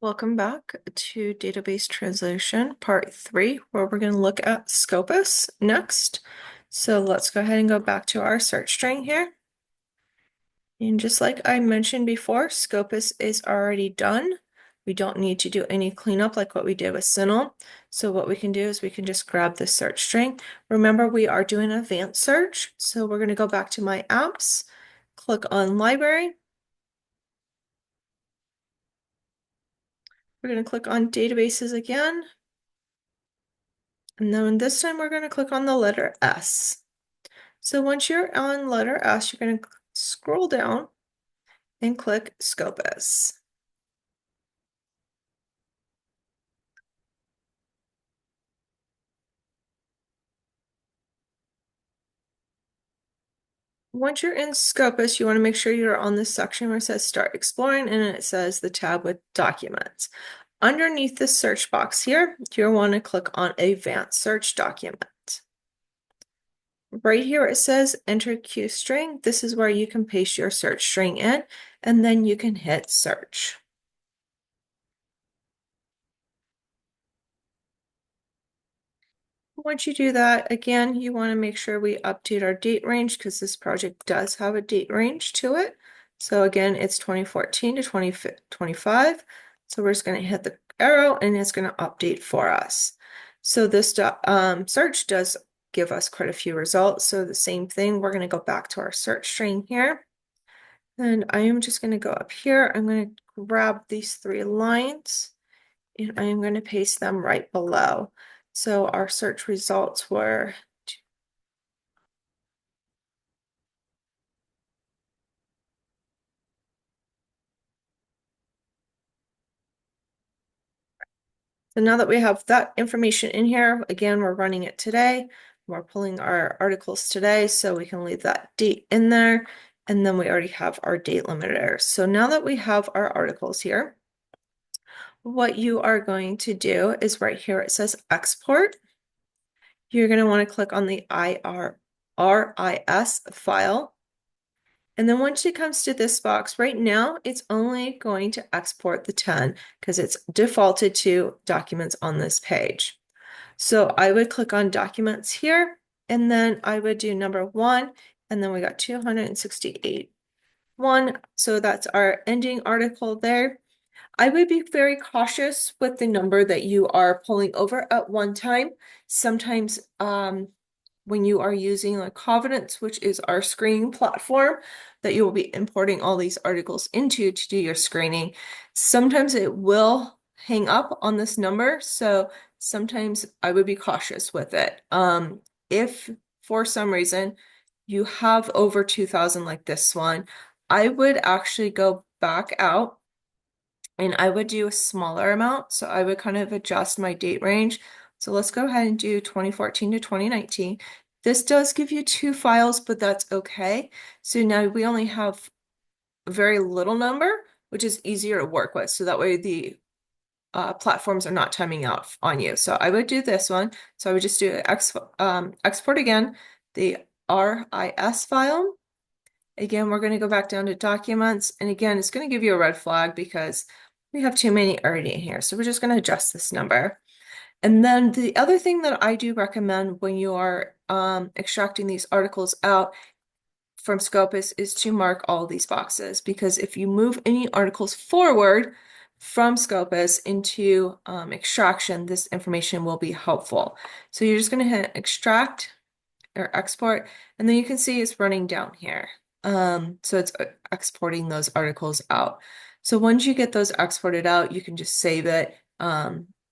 Welcome back to Database Translation Part 3, where we're going to look at Scopus next. So let's go ahead and go back to our search string here. And just like I mentioned before, Scopus is already done. We don't need to do any cleanup like what we did with Sinnel. So what we can do is we can just grab the search string. Remember, we are doing an advanced search. So we're going to go back to My Apps, click on Library. We're going to click on Databases again. And then this time we're going to click on the letter S. So once you're on letter S, you're going to scroll down and click Scopus. Once you're in Scopus, you want to make sure you're on this section where it says Start Exploring, and it says the tab with Documents. Underneath the search box here, you'll want to click on Advanced Search Document. Right here it says Enter Q string. This is where you can paste your search string in, and then you can hit Search. Once you do that, again, you want to make sure we update our date range because this project does have a date range to it. So again, it's 2014 to 2025. So we're just going to hit the arrow and it's going to update for us. So this search does give us quite a few results. So the same thing, we're going to go back to our search string here. And I am just going to go up here. I'm going to grab these 3 lines and I am going to paste them right below. So our search results were so now that we have that information in here, again, we're running it today. We're pulling our articles today, so we can leave that date in there. And then we already have our date limiter. So now that we have our articles here, what you are going to do is right here, it says export. You're going to want to click on the RIS file. And then once it comes to this box, right now, it's only going to export the 10 because it's defaulted to documents on this page. So I would click on documents here, and then I would do number 1, and then we got 268. 1, so that's our ending article there. I would be very cautious with the number that you are pulling over at one time. Sometimes when you are using like Covenants, which is our screening platform that you will be importing all these articles into to do your screening, sometimes it will hang up on this number. So sometimes I would be cautious with it. If for some reason you have over 2,000 like this one, I would actually go back out and I would do a smaller amount. So I would kind of adjust my date range. So let's go ahead and do 2014 to 2019. This does give you 2 files, but that's okay. So now we only have a very little number, which is easier to work with. So that way the platforms are not timing out on you. So I would do this one. So I would just do export again, the RIS file. Again, we're going to go back down to documents. And again, it's going to give you a red flag because we have too many already in here. So we're just going to adjust this number. And then the other thing that I do recommend when you are extracting these articles out from Scopus is to mark all these boxes, because if you move any articles forward from Scopus into extraction, this information will be helpful. So you're just going to hit extract or export, and then you can see it's running down here. So it's exporting those articles out. So once you get those exported out, you can just save it.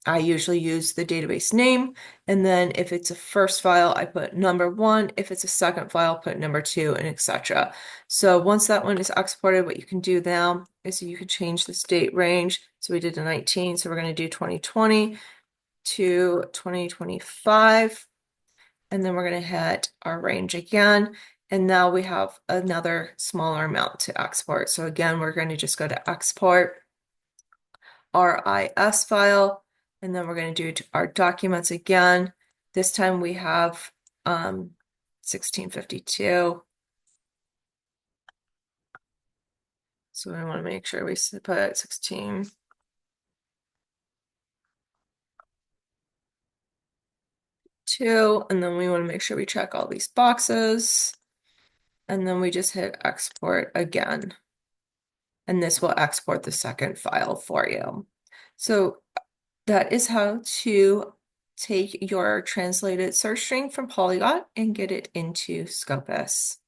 I usually use the database name, and then if it's a first file, I put number 1. If it's a second file, put number 2, and etc. So once that one is exported, what you can do now is you can change this date range. So we did a 19, so we're going to do 2020 to 2025. And then we're going to hit our range again. And now we have another smaller amount to export. So again, we're going to just go to export RIS file, and then we're going to do our documents again. This time we have 1652. So we want to make sure we put 16. 2, and then we want to make sure we check all these boxes. And then we just hit export again. And this will export the second file for you. So that is how to take your translated search string from Polyglot and get it into Scopus.